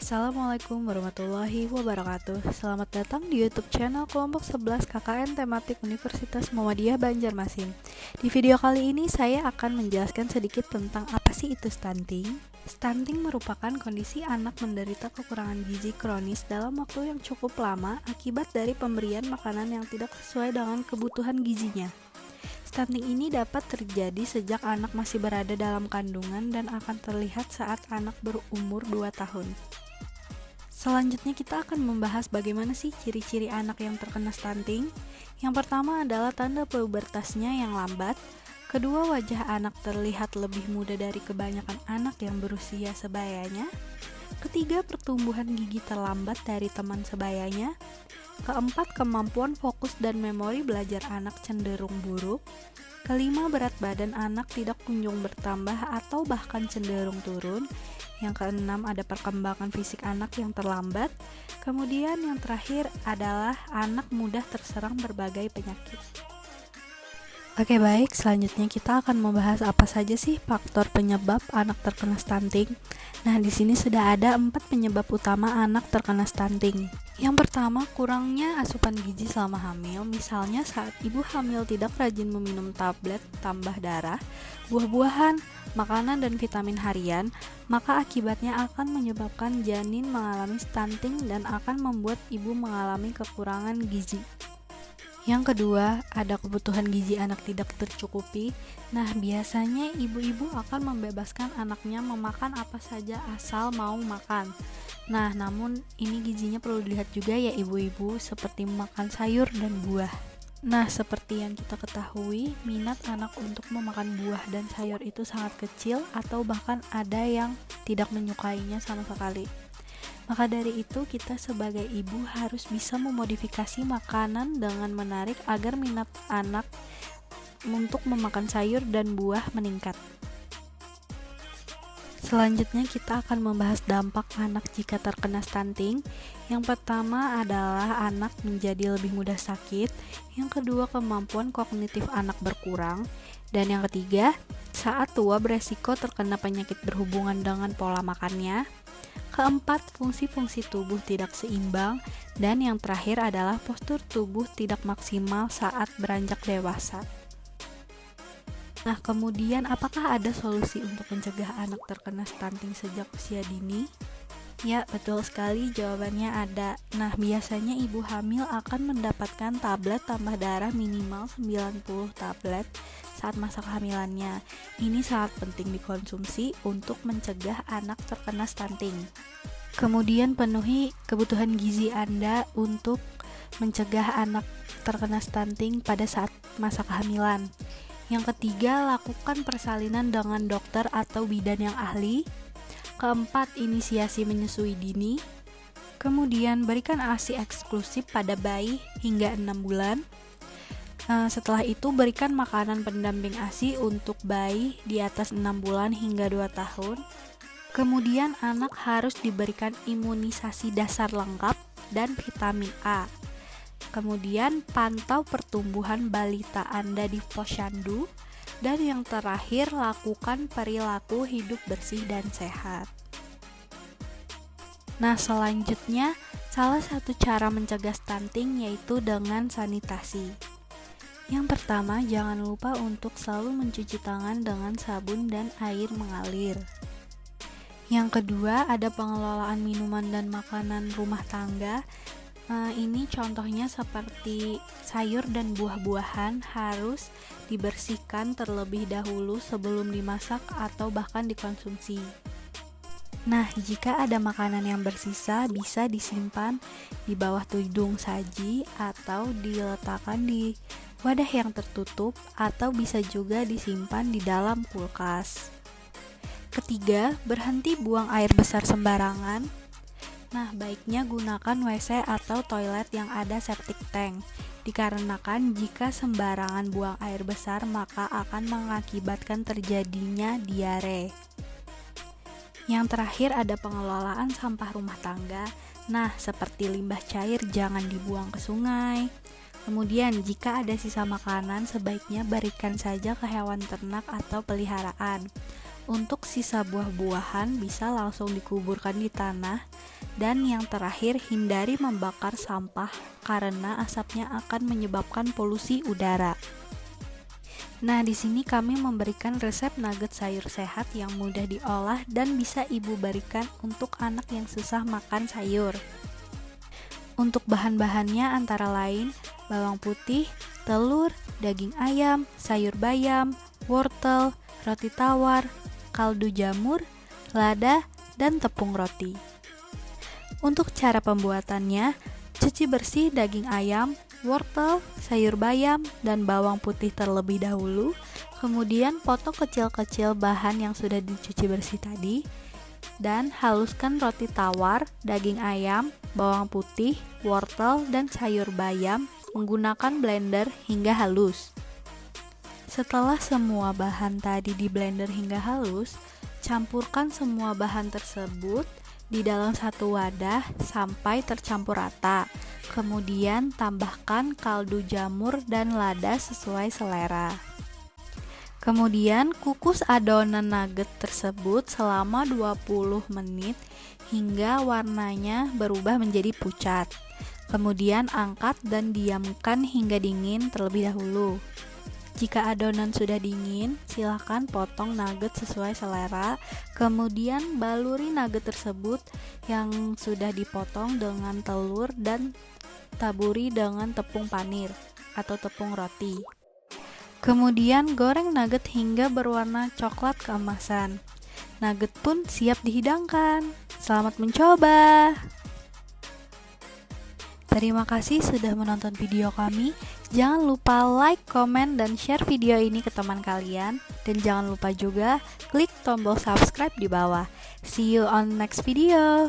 Assalamualaikum warahmatullahi wabarakatuh. Selamat datang di YouTube channel kelompok 11 KKN tematik Universitas Muhammadiyah Banjarmasin. Di video kali ini saya akan menjelaskan sedikit tentang apa sih itu stunting. Stunting merupakan kondisi anak menderita kekurangan gizi kronis dalam waktu yang cukup lama akibat dari pemberian makanan yang tidak sesuai dengan kebutuhan gizinya. Stunting ini dapat terjadi sejak anak masih berada dalam kandungan dan akan terlihat saat anak berumur 2 tahun. Selanjutnya kita akan membahas bagaimana sih ciri-ciri anak yang terkena stunting. Yang pertama adalah tanda pubertasnya yang lambat. Kedua, wajah anak terlihat lebih muda dari kebanyakan anak yang berusia sebayanya. Ketiga, pertumbuhan gigi terlambat dari teman sebayanya. Keempat, kemampuan fokus dan memori belajar anak cenderung buruk. Kelima, berat badan anak tidak kunjung bertambah atau bahkan cenderung turun. Yang keenam, ada perkembangan fisik anak yang terlambat. Kemudian yang terakhir adalah anak mudah terserang berbagai penyakit. Oke baik, selanjutnya kita akan membahas apa saja sih faktor penyebab anak terkena stunting. Nah, di sini sudah ada 4 penyebab utama anak terkena stunting. Yang pertama, kurangnya asupan gizi selama hamil. Misalnya saat ibu hamil tidak rajin meminum tablet tambah darah, buah-buahan, makanan dan vitamin harian, maka akibatnya akan menyebabkan janin mengalami stunting dan akan membuat ibu mengalami kekurangan gizi. Yang kedua, ada kebutuhan gizi anak tidak tercukupi. Nah, biasanya ibu-ibu akan membebaskan anaknya memakan apa saja asal mau makan. Nah, namun ini gizinya perlu dilihat juga ya ibu-ibu, seperti makan sayur dan buah. Nah, seperti yang kita ketahui, minat anak untuk memakan buah dan sayur itu sangat kecil atau bahkan ada yang tidak menyukainya sama sekali. Maka dari itu kita sebagai ibu harus bisa memodifikasi makanan dengan menarik agar minat anak untuk memakan sayur dan buah meningkat. Selanjutnya kita akan membahas dampak anak jika terkena stunting. Yang pertama adalah anak menjadi lebih mudah sakit. Yang kedua, kemampuan kognitif anak berkurang. Dan yang ketiga, saat tua beresiko terkena penyakit berhubungan dengan pola makannya. Keempat, fungsi-fungsi tubuh tidak seimbang. Dan yang terakhir adalah postur tubuh tidak maksimal saat beranjak dewasa. Nah, kemudian apakah ada solusi untuk mencegah anak terkena stunting sejak usia dini? Ya, betul sekali, jawabannya ada. Nah, biasanya ibu hamil akan mendapatkan tablet tambah darah minimal 90 tablet saat masa kehamilannya. Ini sangat penting dikonsumsi untuk mencegah anak terkena stunting. Kemudian penuhi kebutuhan gizi Anda untuk mencegah anak terkena stunting pada saat masa kehamilan. Yang ketiga, lakukan persalinan dengan dokter atau bidan yang ahli. Keempat, inisiasi menyusui dini. Kemudian, berikan ASI eksklusif pada bayi hingga 6 bulan. Setelah itu, berikan makanan pendamping ASI untuk bayi di atas 6 bulan hingga 2 tahun. Kemudian, anak harus diberikan imunisasi dasar lengkap dan vitamin A. Kemudian pantau pertumbuhan balita Anda di posyandu. Dan yang terakhir, lakukan perilaku hidup bersih dan sehat. Nah, selanjutnya salah satu cara mencegah stunting yaitu dengan sanitasi. Yang pertama, jangan lupa untuk selalu mencuci tangan dengan sabun dan air mengalir. Yang kedua, ada pengelolaan minuman dan makanan rumah tangga. Ini contohnya seperti sayur dan buah-buahan harus dibersihkan terlebih dahulu sebelum dimasak atau bahkan dikonsumsi. Nah, jika ada makanan yang bersisa bisa disimpan di bawah tudung saji atau diletakkan di wadah yang tertutup atau bisa juga disimpan di dalam kulkas. Ketiga, berhenti buang air besar sembarangan. Nah, baiknya gunakan WC atau toilet yang ada septic tank. Dikarenakan jika sembarangan buang air besar maka akan mengakibatkan terjadinya diare. Yang terakhir ada pengelolaan sampah rumah tangga. Nah, seperti limbah cair jangan dibuang ke sungai. Kemudian jika ada sisa makanan sebaiknya berikan saja ke hewan ternak atau peliharaan. Untuk sisa buah-buahan bisa langsung dikuburkan di tanah. Dan yang terakhir, hindari membakar sampah karena asapnya akan menyebabkan polusi udara. Nah, di sini kami memberikan resep nugget sayur sehat yang mudah diolah dan bisa ibu berikan untuk anak yang susah makan sayur. Untuk bahan-bahannya antara lain bawang putih, telur, daging ayam, sayur bayam, wortel, roti tawar, kaldu jamur, lada, dan tepung roti. Untuk cara pembuatannya, cuci bersih daging ayam, wortel, sayur bayam, dan bawang putih terlebih dahulu. Kemudian potong kecil-kecil bahan yang sudah dicuci bersih tadi. Dan haluskan roti tawar, daging ayam, bawang putih, wortel, dan sayur bayam menggunakan blender hingga halus. Setelah semua bahan tadi di blender hingga halus, campurkan semua bahan tersebut di dalam satu wadah sampai tercampur rata. Kemudian tambahkan kaldu jamur dan lada sesuai selera. Kemudian kukus adonan nugget tersebut selama 20 menit hingga warnanya berubah menjadi pucat. Kemudian angkat dan diamkan hingga dingin terlebih dahulu. Jika adonan sudah dingin, silahkan potong nugget sesuai selera. Kemudian baluri nugget tersebut yang sudah dipotong dengan telur dan taburi dengan tepung panir atau tepung roti. Kemudian goreng nugget hingga berwarna coklat keemasan. Nugget pun siap dihidangkan. Selamat mencoba! Terima kasih sudah menonton video kami. Jangan lupa like, komen, dan share video ini ke teman kalian. Dan jangan lupa juga klik tombol subscribe di bawah. See you on next video.